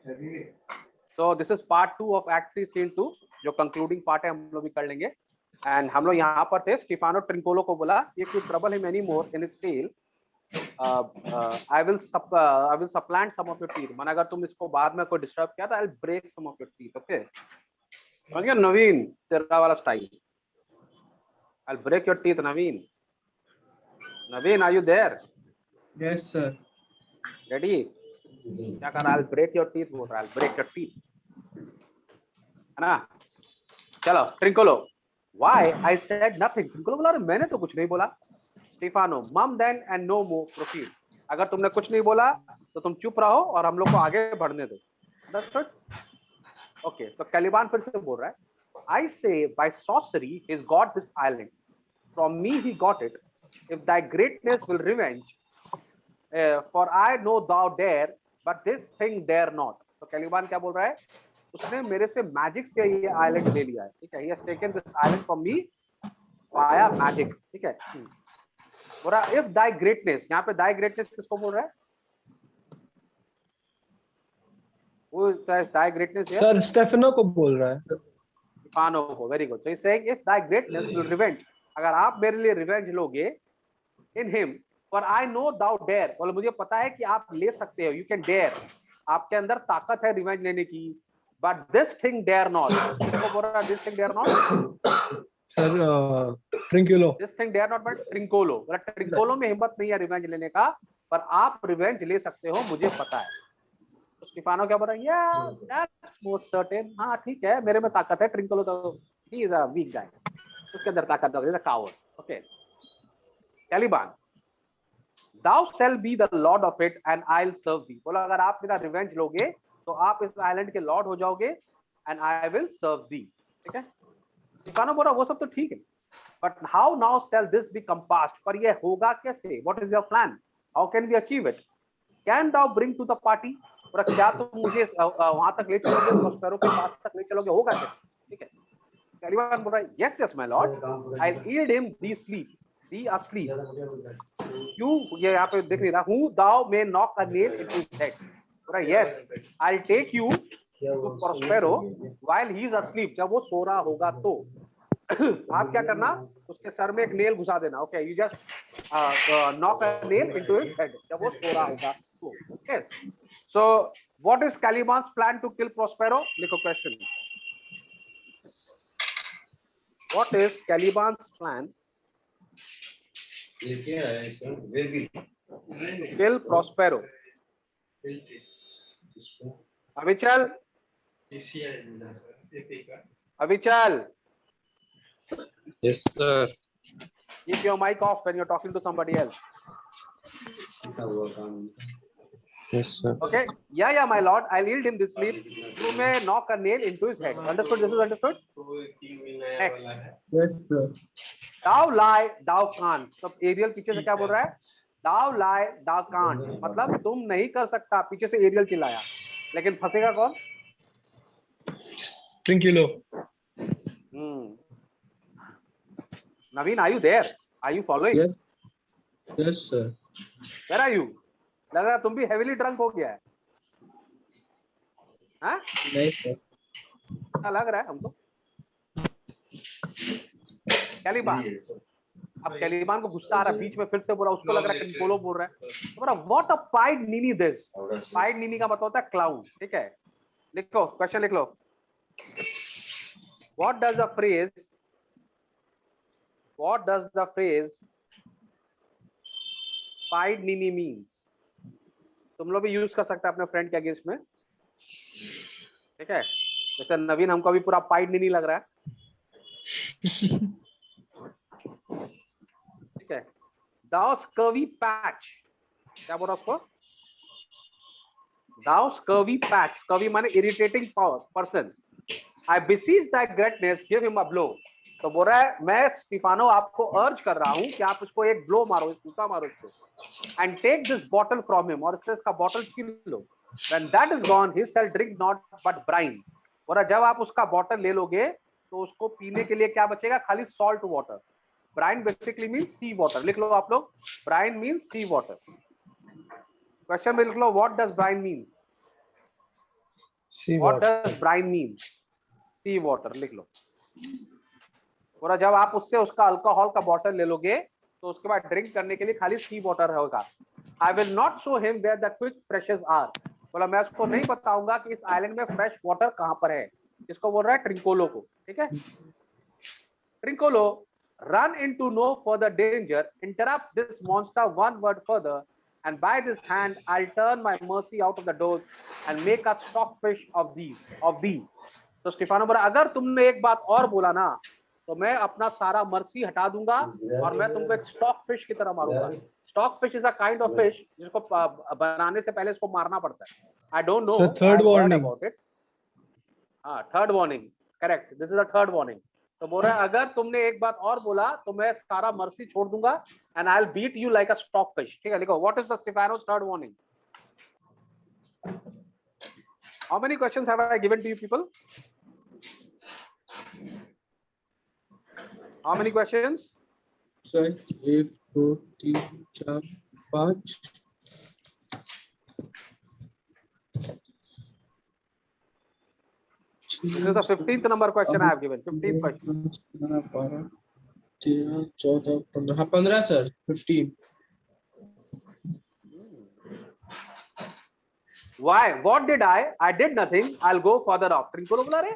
So this is part 2 of act 3 scene 2, जो concluding part है, हम लोग भी कर लेंगे। एंड हम लोग यहाँ पर थे, स्टीफानो ट्रिंकोलो को बोला, if you trouble him any more in his tale, I will supplant some of your teeth। माना अगर तुम इसको बाद में कोई डिस्टर्ब किया तो I will break some of your teeth। Okay, समझ गया नवीन, तेरा वाला style. I will break your teeth, Naveen. Naveen, are you there? Yes sir। Ready? क्या कर रहा है? I'll break your teeth बोल रहा है, I'll break your teeth, है ना? चलो Trinculo, why I said nothing। Trinculo बोला, अरे मैंने तो कुछ नहीं बोला। Stefano, mum then and no more, proceed। अगर तुमने कुछ नहीं बोला तो तुम चुप रहो और हम लोग को आगे बढ़ने दो। Understood? Okay, तो कैलिबान फिर से बोल रहा है, I say by sorcery he's got this island, from me he got it, if thy greatness will revenge, for I know thou dare, but this thing dare not। तो कैलिबान क्या बोल रहा है, उसने मेरे से मैजिक से ये आइलैंड ले लिया है, ठीक है, he has taken this island from me via magic, ठीक है। बोल रहा if thy greatness, यहाँ पे thy greatness किसको बोल रहा है? Who says thy greatness here? Sir Stefano को बोल रहा है। स्टीफानो को, very good. So he's saying if thy greatness will revenge, अगर आप मेरे लिए रिवेंज लोगे, in him, for I know thou dare, बोले मुझे पता है कि आप ले सकते हो, you can dare, आपके अंदर ताकत है रिवेंज लेने की, but this thing dare not। किसको बोल रहा है this thing dare not? Sir ट्रिंकुलो। This thing dare not, but Trinculo, Trinculo में हिम्मत नहीं है रिवेंज लेने का, पर आप रिवेंज ले सकते हो, मुझे पता है। तो स्टीफानो क्या बोल रहा है, yeah, that's most certain, हाँ ठीक है, मेरे में ताकत है। ट्रिंकोलो तो he is a weak guy, उसके अंदर ताकत है, coward। Okay, कैलिबान, thou shall be the lord of it and I'll serve thee। बोला अगर आप मेरा रिवेंज लोगे तो आप इस आइलैंड के लॉर्ड हो जाओगे, and I will serve thee, ठीक है। स्टीफानो बोला वो सब तो ठीक है, but how now shall this be compassed, पर ये होगा कैसे? What is your plan? How can we achieve it? Can thou bring to the party, और क्या तुम मुझे वहां तक ले चलोगे, प्रोस्पेरो के पास तक ले चलोगे, होगा कैसे? ठीक है। कैलिबान बोल रहा है, yes yes my lord, I'll yield him thee sleep, thee asleep, you, ये यहाँ पे दिख नहीं रहा, who thou may knock a nail into his head। बोल रहा है yes, I'll take you to Prospero while he is asleep, जब वो सो रहा होगा तो आप क्या करना, उसके सर में एक नेल घुसा देना। Okay, you just knock a nail into his head, जब वो सो रहा होगा तो। Okay, so what is Caliban's plan to kill Prospero? लिखो question, what is Caliban's plan kill Prospero? Avichal, Avichal, Yes sir। keep your mic off when you're talking to somebody else। Yes sir। Okay, yeah my lord, I'll yield him this sleep, you may knock a nail into his head। Understood? This is understood? Next, Yes sir। thou lie thou can't। तो aerial पीछे से क्या बोल रहा है? thou lie thou can't, मतलब तुम नहीं कर सकता। पीछे से एरियल चिल्लाया, लेकिन फंसेगा कौन? ट्रिंकुलो। Naveen, are you there? Are you following? Yes, yes sir। Where are you? लग रहा तुम भी heavily drunk हो गया है, हाँ? नहीं सर। क्या लग रहा है हमको? कैलिबान, अब कैलिबान को गुस्सा आ रहा है, बीच में फिर से बोला, उसको लग रहा है कि ट्रिंकोलो बोल रहा है, तो बोला what a pied ninny this. Pied ninny का मतलब होता है क्लाउन, ठीक है। लिखो क्वेश्चन, लिख लो, what does the phrase pied ninny means? तुम लोग भी यूज कर सकते हैं अपने फ्रेंड के अगेंस्ट में, ठीक है। जैसे नवीन हमको अभी पूरा पाइड नीनी लग रहा है, ठीक है। Thou scurvy patch, क्या बोल रहा उसको? Thou scurvy patch, scurvy माने irritating person, I beseech thy greatness, give him a blow। तो बोल रहा है मैं स्टीफानो आपको अर्ज कर रहा हूं कि आप उसको एक ब्लो मारो, एक घूसा मारो इसको, and take this bottle from him, और इससे इसका बॉटल छीन लो। When that is gone, he shall drink not but brine। बोल रहा जब आप उसका बॉटल ले लोगे तो उसको पीने के लिए क्या बचेगा? खाली salt water. Brine basically means sea water. लिख लो आप लोग, brine means sea water. Question में लिख लो, what does brine means? Sea what water. Does brine mean? Sea water लिख लो। पूरा जब आप उससे उसका अल्कोहल का बॉटल ले लोगे तो उसके बाद ड्रिंक करने के लिए खाली सी वाटर होगा। I will not show him where the quick freshes are. बोला मैं उसको नहीं बताऊंगा कि इस आइलैंड में फ्रेश वाटर कहां पर है। इसको बोल रहा है ट्रिंकोलो को, ठीक है। Trinculo run into no further danger, interrupt this monster one word further, and by this hand I'll turn my mercy out of the dose and make a stockfish of thee. तो Stefano बोला अगर तुमने एक बात और बोला ना तो मैं अपना सारा मर्सी हटा दूंगा और मैं तुमको एक स्टॉक फिश की तरह मारूंगा। Stock fish is a kind of fish जिसको बनाने से पहले इसको मारना पड़ता है। I don't know, third warning about it. हाँ, third warning, correct, this is a third warning. तो बोल रहा है अगर तुमने एक बात और बोला तो मैं सारा मर्सी छोड़ दूंगा and I will beat you like a stock fish. ठीक है, लिखो what is the Stephano's third warning. How many questions have I given to you people? How many questions? Sir 1 2 3 4 5 This is the 15th number question I have given. 15th question. 12 13 14 15 हाँ 15 sir 15। Why? What did I? I did nothing. I'll go further off. Trinculo बोला रे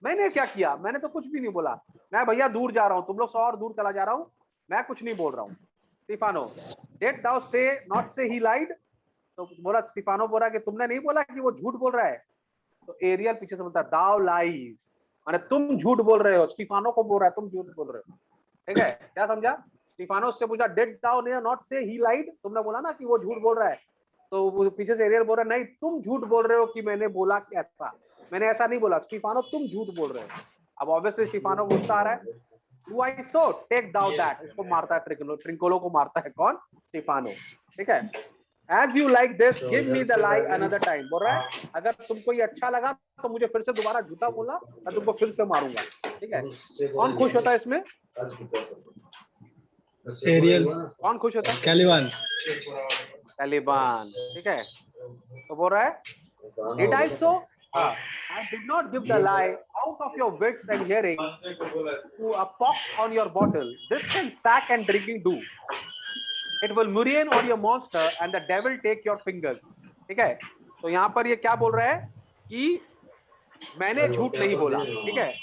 मैंने क्या किया? मैंने तो कुछ भी नहीं बोला। मैं भैया दूर जा रहा हूँ, तुम लोग 100 और दूर चला जा रहा हूँ, मैं कुछ नहीं बोल रहा हूँ। Stefano, did thou say not say he lied? तो बोला स्टीफानो बोला कि तुमने नहीं बोला कि वो झूठ बोल रहा है। तो एरियल पीछे से बोलता है thou lies, माने तुम झूठ बोल रहे हो। स्टीफानो को बोल रहा है तुम झूठ बोल रहे हो। ठीक है, क्या समझा? स्टीफानो से पूछा did thou not say he lied? तुमने बोला ना कि वो झूठ बोल रहा है। तो वो पीछे से एरियल बोल रहा है नहीं तुम झूठ बोल रहे हो कि मैंने बोला कैसा, मैंने ऐसा नहीं बोला। स्टीफानो तुम झूठ बोल रहे हो। अब ऑब्वियसली स्टीफानो को गुस्सा आ रहा है। Do I so take thou that? इसको मारता है ट्रिंकोलो को मारता है कौन? स्टीफानो। ठीक है, As you like this, give me the lie another time। बोल रहा है अगर तुमको ये अच्छा लगा तो मुझे फिर से दोबारा झूठा बोला, मैं तुमको फिर से मारूंगा। ठीक है, कौन खुश होता है इसमें? एरियल। कौन खुश होता है? कैलिबान। कैलिबान। ठीक है, तो बोल रहा है Did I so? I did not give the lie out of your wits and hearing to a pox on your bottle. This can sack and drinking do. It will murrain on your monster and the devil take your fingers. ठीक है, तो यहाँ पर ये क्या बोल रहा है कि मैंने झूठ नहीं बोला। ठीक है,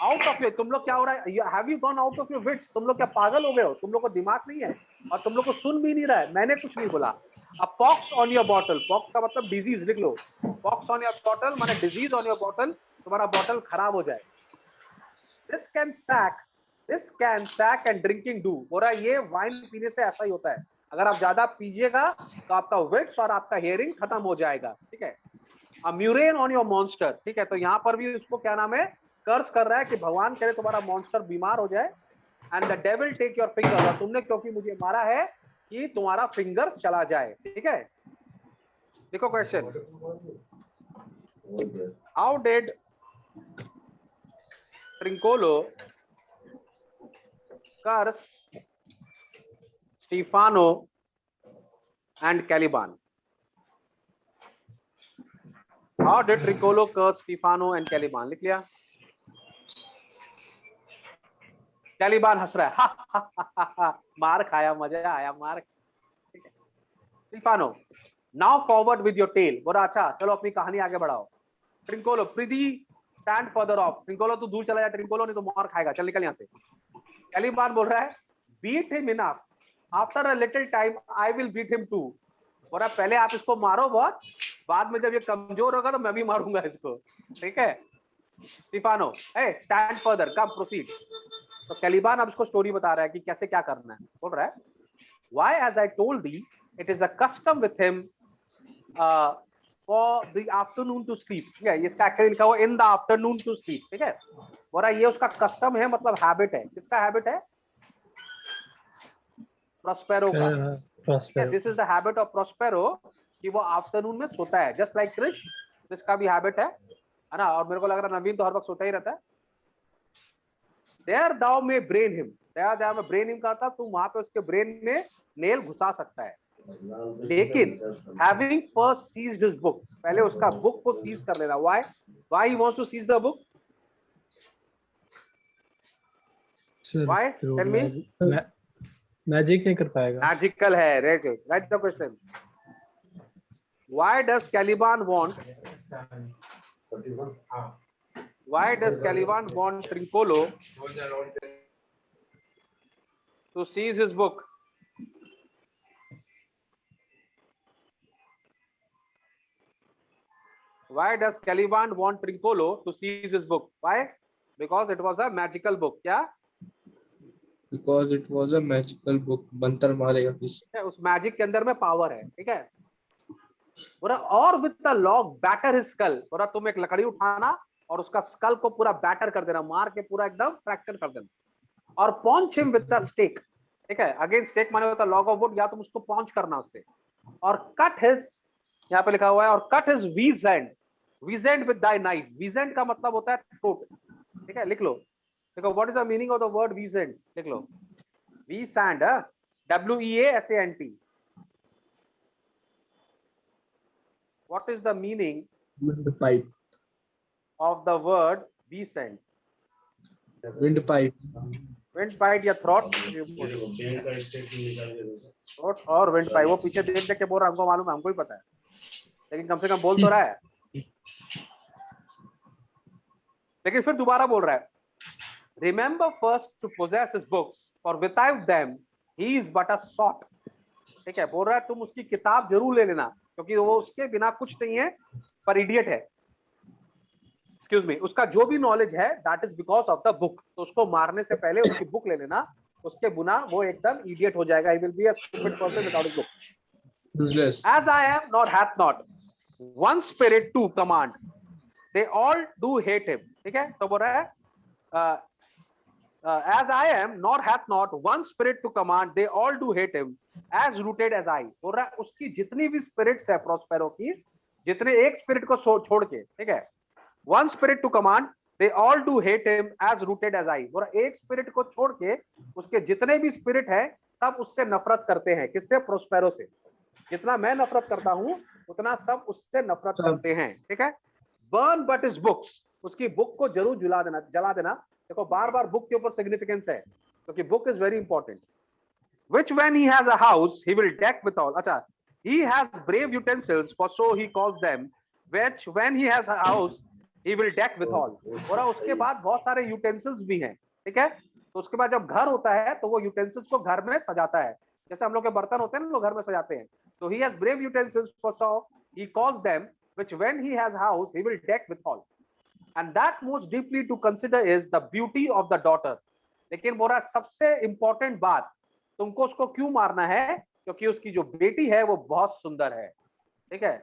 आउट ऑफ योर, तुम लोग क्या हो रहा है? Have you gone out of your wits? तुम लोग क्या पागल हो गए हो? तुम लोग को दिमाग नहीं है और तुम लोग को सुन भी नहीं रहा है। मैंने कुछ नहीं बोला। A pox on your bottle, pox का मतलब डिजीज, लिख लो। पॉक्स ऑन योर बॉटल माने डिजीज ऑन योर बॉटल, तुम्हारा बॉटल खराब हो जाए। This can sack and drinking do. बोल रहा है ये वाइन पीने से ऐसा ही होता है, अगर आप ज्यादा पीजिएगा तो आपका विट्स और आपका हियरिंग खत्म हो जाएगा। ठीक है, अ म्यूरेन ऑन योर मॉन्स्टर। ठीक है, तो यहाँ पर भी उसको क्या नाम है, कर्स कर रहा है कि भगवान करे तुम्हारा मॉन्स्टर बीमार हो जाए। And the devil take your finger, और तुमने क्योंकि मुझे मारा है कि तुम्हारा फिंगर चला जाए। ठीक है, देखो question, how did Trinculo curse Stephano and Caliban? How did Trinculo curse Stephano and Caliban? लिख लिया? कैलिबान हंस रहा है, हा, हा, हा, हा, मार खाया, मजा आया, मार। Stephano, now forward with your tale. बोला अच्छा चलो अपनी कहानी आगे बढ़ाओ। Trinculo, prithee stand further off. ट्रिंकोलो तू दूर चला जा, ट्रिंकोलो नहीं तो मार खाएगा, चल निकल यहाँ से। कैलिबान बोल रहा है beat him enough, after a little time I will beat him too. बोल रहा पहले आप इसको मारो बहुत, बाद में जब ये कमजोर होगा तो मैं भी मारूंगा इसको। ठीक है, Stefano, hey stand further, come proceed। तो कैलिबान अब इसको स्टोरी बता रहा है कि कैसे क्या करना है। बोल रहा है why as I told thee it is a custom with him for the afternoon to sleep। ठीक है, इसका एक्चुअली लिखा हुआ in the afternoon to sleep। ठीक है, बोल रहा है ये उसका कस्टम है, मतलब हैबिट है। किसका हैबिट है? प्रोस्पेरो का। This is the habit of Prospero कि वो आफ्टरनून में सोता है, जस्ट लाइक क्रिश, जिसका भी हैबिट है ना। और मेरे को लग रहा है नवीन तो हर वक्त सोता ही रहता है। There thou may brain him, there thou may brain him का था, तुम वहां पे उसके ब्रेन में नेल घुसा सकता है। लेकिन having first seized his books, पहले उसका बुक को सीज कर लेना. Why he wants to seize the book? Why? Tell me. Magic नहीं कर पाएगा. Magical है. Write the question. Why does Caliban want Trincolo to seize his book? Why does Caliban want Trincolo to seize his book? Why? Because it was a magical book. क्या? Because it was a magical book. मंत्र मारेगा किसी. उस magic के अंदर में power है. ठीक है. बोला और with the log batter his skull. बोला तुम एक लकड़ी उठाना और उसका स्कल को पूरा बैटर कर देना, मार के पूरा एकदम फ्रैक्चर कर देना. और पॉन्च हिम विद द स्टेक. ठीक है. अगेन स्टेक माने होता है लॉग ऑफ वुड, या तुम उसको पॉन्च करना उससे. और कट हिज, यहाँ पे लिखा हुआ है, और cut his weasand. Weasand with thy knife. Weasand का मतलब होता है थ्रोट. ठीक है. लिख लो. देखो what is the meaning of the word weasand. लिख लो. Weasand, WEASANT. What is the meaning Windpipe. of the word descent? Windpipe. Windpipe या throat? Throat और windpipe. वो पीछे देख देख के बोल रहा है, हमको मालूम है, हमको ही पता है, लेकिन कम से कम बोल तो रहा है. लेकिन फिर दोबारा बोल रहा है. Remember first to possess his books, for without them he is but a sot. ठीक है. बोल रहा है तुम उसकी किताब जरूर ले लेना, क्योंकि वो उसके बिना कुछ नहीं है, पर इडियट है. Excuse me. उसका जो भी नॉलेज है that is because of the book. तो उसको मारने से पहले उसकी बुक ले लेना, उसके बिना वो एकदम इडियट हो जाएगा. He will be a stupid person without a book. Useless. As I am not hath not one spirit to command, they all do hate him. ठीक है. तो बोल रहा है as I am nor hath not one spirit to command, they all do hate him, as rooted as I. बोल रहा है उसकी जितनी भी स्पिरिट्स है प्रोस्पेरो की, जितने एक स्पिरिट को छोड़ के, ठीक है, one spirit to command, they all do hate him, as rooted as I. बोल रहा है एक स्पिरिट को छोड़ के उसके जितने भी स्पिरिट है सब उससे नफरत करते हैं. किससे? प्रोस्पेरो से. जितना मैं नफरत करता हूं उतना सब उससे नफरत करते हैं. ठीक है. Burn but his books. उसकी बुक को जरूर जला देना. देखो बार बार बुक के ऊपर सिग्निफिकेंस है, क्योंकि book is very important. Which when he has a house he will deck with all. अच्छा, he has brave utensils, for so he calls them, which when he has a house he will deck with all. और उसके बाद बहुत सारे utensils भी हैं. ठीक है. तो उसके बाद जब घर होता है तो वो यूटेंसिल्स को घर में सजाता है. जैसे हम लोग के बर्तन होते हैं ना, लोग घर में सजाते हैं. तो he has brave utensils, for so he calls them, which when he has a house he will deck with all. And that most deeply to consider is the beauty of the daughter. लेकिन बोला सबसे important बात, तुमको उसको क्यों मारना है? क्योंकि उसकी जो बेटी है वो बहुत सुंदर है. ठीक है.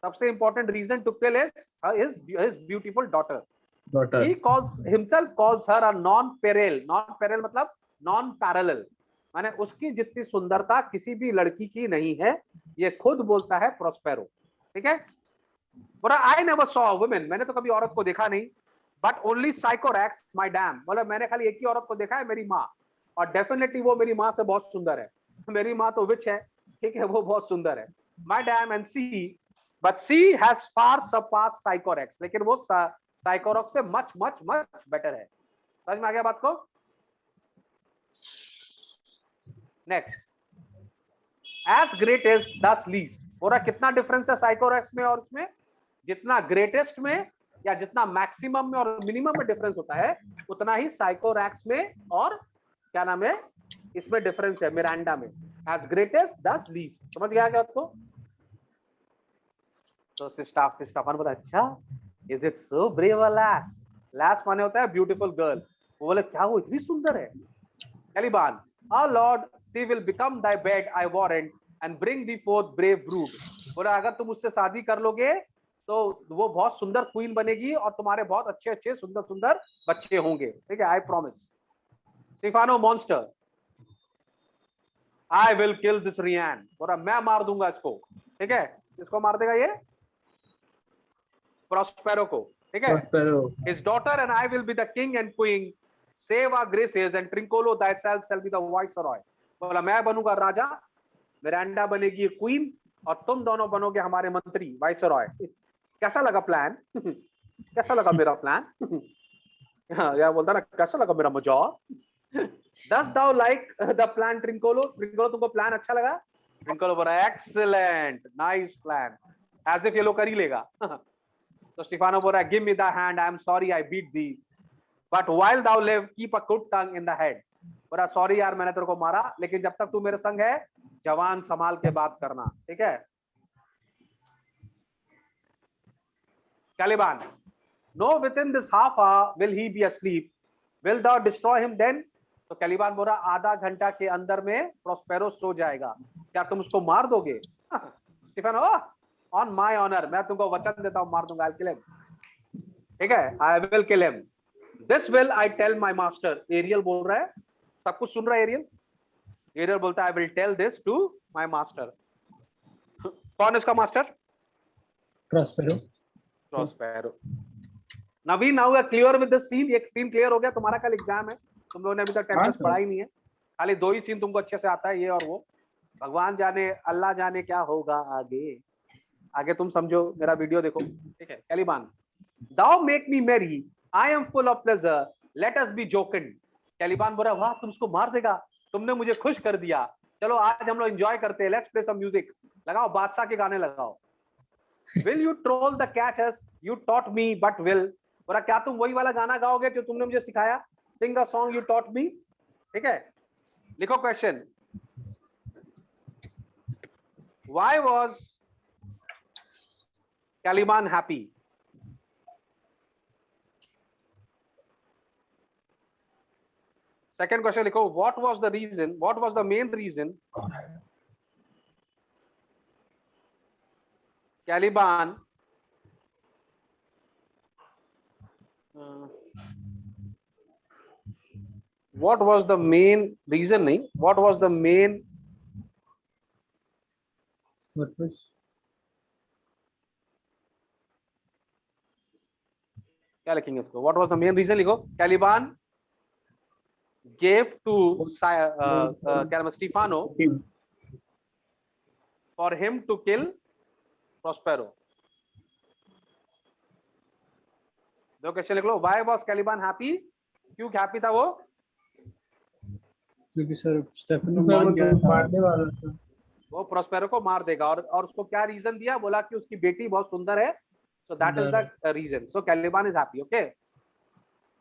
सबसे important reason to kill is his beautiful daughter. He himself calls her a non-parallel. Non-parallel मतलब non-parallel, माने उसकी जितनी सुंदरता किसी भी लड़की की नहीं है. ये खुद बोलता है प्रोस्पेरो. ठीक है. बोला I never saw a woman. मैंने तो कभी औरत को देखा नहीं. But only Sycorax, my dam. बोला मैंने खाली एक ही औरत को देखा है, मेरी माँ. और डेफिनेटली वो मेरी माँ से बहुत सुंदर है. मेरी माँ तो विच है. ठीक है. वो बहुत सुंदर है. My dam and she, but she has far surpassed Sycorax. लेकिन वो Sycorax से much better है. समझ में आ गया बात को? Next. As great is thus least. बोला कितना डिफरेंस है Sycorax में और उसमें? जितना ग्रेटेस्ट में या जितना मैक्सिमम में और मिनिमम में डिफरेंस होता है, उतना ही साइकोरैक्स में और क्या नाम है इसमें डिफरेंस है, मिरांडा में. एज ग्रेटेस्ट दस लीस्ट. समझ गया क्या आपको? तो स्टाफन बोला अच्छा, इज इट सो ब्रेव अ लास. लास माने होता है ब्यूटीफुल गर्ल. वो बोले क्या वो इतनी सुंदर है? कैलिबान, our lord, she will become thy bed, I warrant, and bring thee forth brave brood. बोला अगर तुम उससे शादी कर लोगे तो वो बहुत सुंदर क्वीन बनेगी और तुम्हारे बहुत अच्छे सुंदर बच्चे होंगे. ठीक है. I promise. Stephano monster, I will kill this रियान. बोला मैं मार दूंगा इसको. ठीक है. इसको मार देगा ये प्रोस्पेरो को. ठीक है. His daughter and I will be the king and queen, save our graces and Trinculo thyself shall be the viceroy. बोला मैं बनूंगा राजा मिरांडा बनेगी क्वीन और तुम दोनों बनोगे हमारे मंत्री वाइसरॉय। कैसा लगा प्लान? कैसा लगा मेरा प्लान? यार बोलता ना कैसा लगा मेरा मजाक? Does thou like the plan, Trincolo? Trincolo, तुमको प्लान अच्छा लगा? Trincolo बोला excellent, nice plan, as if ये लोग कर ही लेगा। तो स्टीफानो बोल रहा है give me the hand, I am sorry I beat thee, but while thou live keep a good tongue in the head। बोला सॉरी यार मैंने तेरे को मारा, लेकिन जब तक तू मेरे संग है जवान संभाल के बात करना, ठीक है? Caliban, no, within this half hour will he be asleep, will thou destroy him then? तो कैलिबान बोला आधा घंटा के अंदर में प्रोस्पेरो सो जाएगा, क्या तुम उसको मार दोगे? स्टीफानो, ऑन माय ऑनर, मैं तुमको वचन देता हूं मार दूंगा, I'll kill him, ठीक है? I will kill him, this will I tell my master। Ariel बोल रहा है, सब कुछ सुन रहा है एरियल। एरियल बोलता है I will tell this to my master। कौन इसका मास्टर? प्रोस्पेरो। प्रोस्पेरो। नवीन, now we clear with the scene. एक सीन क्लियर हो गया, तुम्हारा कल एग्जाम है, तुम लोगों ने अभी तक टेम्पलेट पढ़ा ही नहीं है, खाली 2 ही सीन तुमको अच्छे से आता है, ये और वो। भगवान जाने, अल्लाह जाने क्या होगा आगे, आगे तुम समझो, मेरा वीडियो देखो, ठीक है? कैलिबान, Thou make me merry, I am full of pleasure, let us be jocund। कैलिबान बोला वाह तुम उसको मार देगा, तुमने मुझे खुश कर दिया, चलो आज हम लोग एंजॉय करते हैं, लेट्स प्ले सम म्यूजिक। लगाओ बादशाह के गाने लगाओ। Will you troll the cat as you taught me but will। बोला क्या तुम वही वाला गाना गाओगे जो तुमने मुझे सिखाया? Sing the song you taught me, ठीक है? लिखो question, why was Caliban happy? Second question लिखो, what was the reason, what was the main reason Caliban what was the main reason नहीं, what was the main purpose? क्या लिखेंगे इसको? what was the main reason लिखो। Caliban gave to Stefano for him to kill Prospero। दो question लिख लो, why was Caliban happy? क्यों happy था वो? क्योंकि सर स्टेफनो मारने वाला था, वो प्रोस्पेरो को मार देगा, और उसको क्या रीजन दिया? बोला कि उसकी बेटी बहुत सुंदर है, so that is the reason, so Caliban is happy, okay?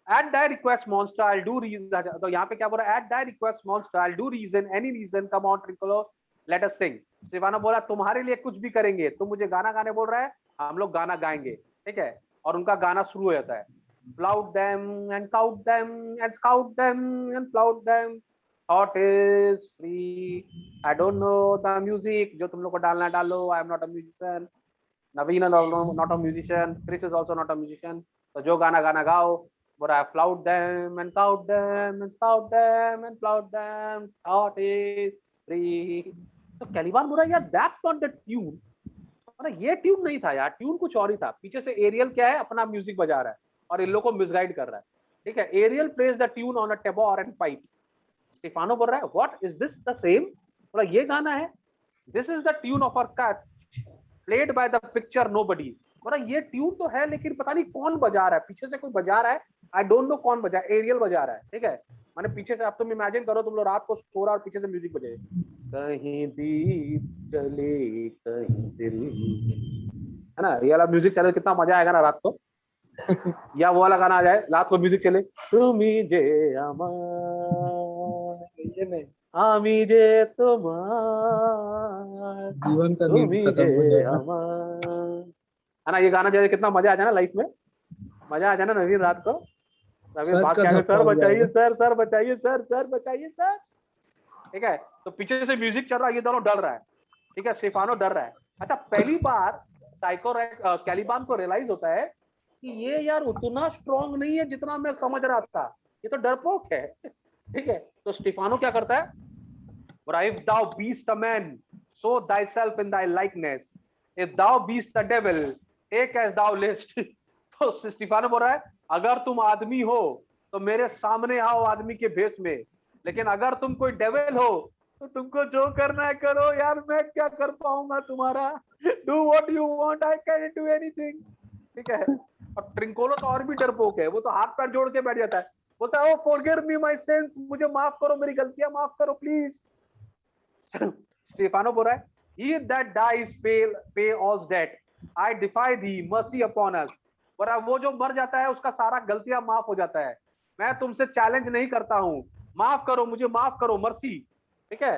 At thy request monster I'll do reason। तो यहाँ पे क्या बोला? At thy request monster I'll do reason, any reason, come on Trincolo, let us sing। Stefano बोला तुम्हारे लिए कुछ भी करेंगे, तुम मुझे गाना गाने बोल रहा है, हम लोग गाना गाएंगे, ठीक है? और उनका गाना शुरू हो जाता है, flout them and count them and scout them and flout them, thought is free, I don't know the music, जो तुम लोग को डालना डालो, I am not a musician, Naveen is not a musician, Chris is also not a musician, तो जो गाना गाना गाओ। बोला I flout them and count them and scout them and flout them, thought is free। तो कैलिबान बोला यार that's not the tune, ये ट्यून नहीं था यार, ट्यून कुछ और ही था। पीछे से एरियल क्या है, अपना म्यूजिक बजा रहा है और इन लोगों को मिसगाइड कर रहा है, ठीक है? Ariel plays the tune on a tabor and pipe. Stephano बोल रहा है what is this the same? बोला ये गाना है, this is the tune of our cat played by the picture nobody. बोला ये ट्यून तो है लेकिन पता नहीं कौन बजा रहा है, पीछे से कोई बजा रहा है, आई डोंट नो कौन बजा, एरियल बजा रहा है, ठीक है? माने पीछे से, अब तुम इमेजिन करो तुम लोग रात को सो रहा और पीछे से म्यूजिक बजे, कहीं दीप चले कहीं दिल, है ना? ये वाला म्यूजिक चले कितना मजा आएगा ना रात को। या वो वाला गाना आ जाए रात को म्यूजिक चले, तुमी जे आमी जे तुम्हार जीवन का तुमी नींद खत्म हो जे जाएगा। हमार, है ना? ये गाना जाए कितना मजा आ जाए ना लाइफ में, मजा आ जाए ना नवीन रात को। नवीन भाग के आगे, सर बचाइए सर, सर बचाइए सर, सर बचाइए सर, ठीक है? तो पीछे से म्यूजिक चल रहा है, ये दोनों डर रहा है, ठीक है? स्टीफानो डर रहा है। अच्छा, पहली बार कैलिबान को रियलाइज होता है कि ये यार उतना स्ट्रॉन्ग नहीं है जितना मैं समझ रहा था, ये तो डरपोक है, ठीक है? तो स्टीफानो क्या करता है? If thou beest a man, show thyself in thy likeness, if thou beest the devil, take as thou list। तो स्टीफानो बोल रहा है अगर तुम आदमी हो तो मेरे सामने आओ आदमी के भेष में, लेकिन अगर तुम कोई डेविल हो तो तुमको जो करना है करो यार, मैं क्या कर पाऊंगा तुम्हारा। Do what you want, I can do anything. ठीक है। और ट्रिंकोलो तो और भी डरपोक है, वो तो हाथ पैर जोड़ के बैठ जाता है, बोलता है ओ फॉरगिव मी माय सिंस, मुझे माफ करो, मेरी गलतियां माफ करो प्लीज। स्टेफानो बोल रहा है he that dies pay all's debt, I defy thee mercy upon us। बोला वो जो मर जाता है उसका सारा गलतियां माफ हो जाता है, मैं तुमसे चैलेंज नहीं करता हूं, माफ करो मुझे, माफ करो, मर्सी। ठीक है,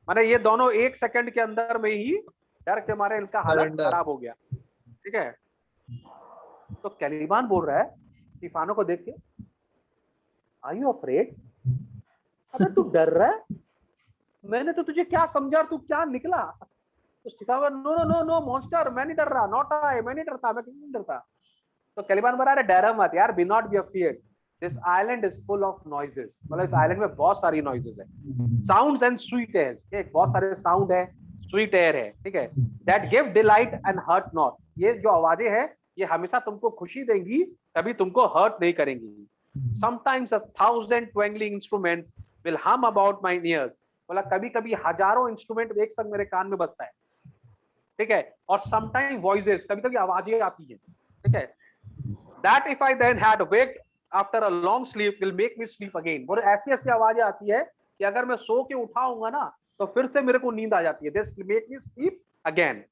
माने ये दोनों 1 सेकंड के अंदर में ही डर के मारे इनका हालत खराब हो गया। ठीक है, तो कैलिबान बोल रहा है स्टीफानो को देख के, आर यू अफ्रेड? अबे तू डर रहा है? मैंने तो तुझे क्या समझा, तू क्या निकला? तो Stephano, no no no no monster, मैं नहीं डर रहा, नॉट आई, मैं नहीं डरता, मैं किसी नहीं डरता। तो कैलिबान बता रहा है डर मत यार, be not be afeard, this island is full of noises. मतलब इस आइलैंड में बहुत सारी नॉइजेस है, साउंड्स एंड स्वीट एयर्स, एक बहुत सारे साउंड है, स्वीट एयर है। ठीक है, that give delight and hurt not, ये जो आवाजें हैं ये हमेशा तुमको खुशी देंगी, कभी तुमको हर्ट नहीं करेंगी। Sometimes 1000 twangling instruments will hum about my ears, बोला कभी कभी हजारों इंस्ट्रूमेंट एक संग मेरे कान में बजता है। ठीक है, और समटाइम वॉइसेस, कभी कभी आवाजें आती है। ठीक है, that if I then had waked after a long sleep will make me sleep again, और ऐसी ऐसी आवाजें आती है कि अगर मैं सो के उठाऊंगा ना तो फिर से मेरे को नींद आ जाती है, this will make me sleep again,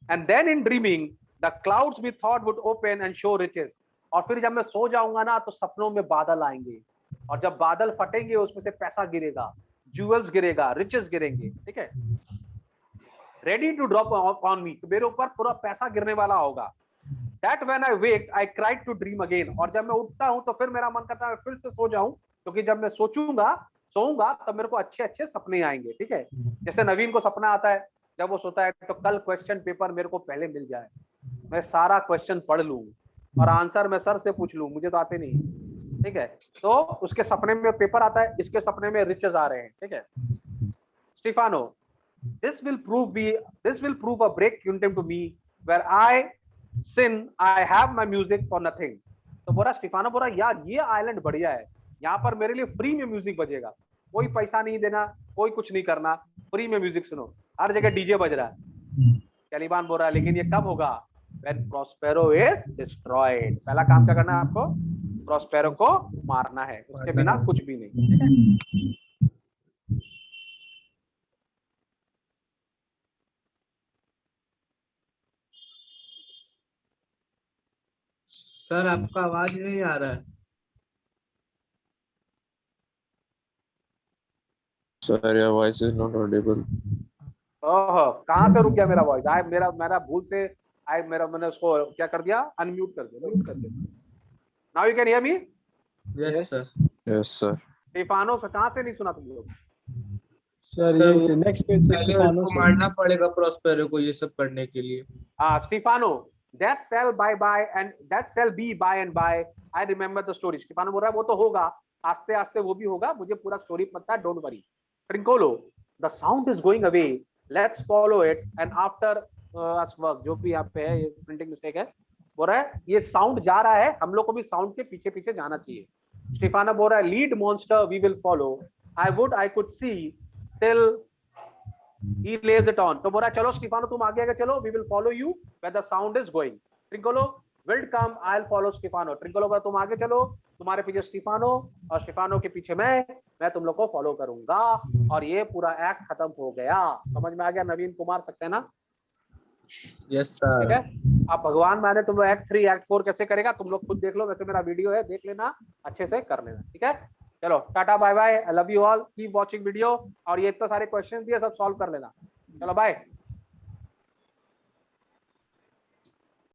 and then in dreaming the clouds we thought would open and show riches, और फिर जब मैं सो जाऊंगा ना तो सपनों में बादल आएंगे, और जब बादल फटेंगे उसमें से पैसा गिरेगा, ज्वेल्स गिरेगा, रिचेस गिरेंगे। ठीक है, ready to drop on me, मेरे ऊपर पूरा पैसा गिरने वाला होगा। That when I wake, I cried to dream again, और जब मैं उठता हूं तो फिर मेरा मन करता है मैं फिर से सो जाऊं, क्योंकि जब मैं सोऊंगा तब मेरे को अच्छे अच्छे सपने आएंगे। ठीक है, जैसे नवीन को सपना आता है जब वो सोता है तो कल क्वेश्चन पेपर मेरे को पहले मिल जाए, मैं सारा क्वेश्चन पढ़ लूं और आंसर मैं सर से पूछ लूं, मुझे तो आते नहीं। ठीक है, तो उसके सपने में पेपर आता है, इसके सपने में रिचेस आ रहे हैं। ठीक है, Stefano, this will prove a break kingdom to me where I sin, I have my music for nothing। तो बोला स्टीफानो, बोला यार ये आइलैंड बढ़िया है, यहाँ पर मेरे लिए फ्री में म्यूजिक बजेगा, कोई पैसा नहीं देना, कोई कुछ नहीं करना, फ्री में म्यूजिक सुनो, हर जगह डीजे बज रहा है। कैलिबान बोल रहा है लेकिन ये कब होगा? When Prospero is destroyed। पहला काम क्या करना है आपको? प्रोस्पेरो को मारना है, उसके बिना कुछ भी नहीं। सर आपका आवाज नहीं आ रहा है। Sir, your voice is not audible. ओह, कहाँ से रुक गया मेरा वॉइस? आए मेरा भूल से आए मैंने उसको क्या कर दिया? अनम्यूट कर दिया, म्यूट कर दिया। Now you can hear me? Yes sir. Yes, sir. Stefano से कहाँ से नहीं सुना तुम लोग? सर ये नेक्स्ट पेज से पहले स्टीफानो उसको से मारना पड़ेगा प्रोस्पेरो को ये सब करने के लिए। हाँ Stefano, that shall be by and by, I remember the story। Stefano बोल रहा है वो तो होगा, आस्ते आस्ते वो भी होगा, मुझे पूरा स्टोरी पता है, don't worry. Trinculo, the sound is going away, let's follow it and after us work। जो भी यहाँ पे है ये प्रिंटिंग मिस्टेक है, बोल रहा है ये साउंड जा रहा है, हम लोग को भी साउंड के पीछे पीछे जाना चाहिए। स्टीफानो बोल रहा है lead monster we will follow, I could see till he lays it on। तो बोल रहा है चलो स्टीफानो तुम आगे आगे चलो, we will follow you where the sound is going। Trinculo, will come, I'll follow Stefano. Trinculo बोला तुम आगे चलो, तुम्हारे पीछे स्टीफानो और स्टीफानो के पीछे मैं तुम लोग को फॉलो करूंगा, और ये पूरा एक्ट खत्म हो गया। समझ में आ गया नवीन कुमार सक्सेना? Yes sir. ठीक है, अब भगवान माने तुम लोग एक्ट 3 एक्ट 4 कैसे करेगा तुम लोग खुद देख लो, वैसे मेरा वीडियो है, देख लेना, अच्छे से कर लेना। ठीक है, चलो tata bye bye, I love you all, keep watching video, और ये इतना सारे क्वेश्चन दिए सब सॉल्व कर लेना। चलो बाय।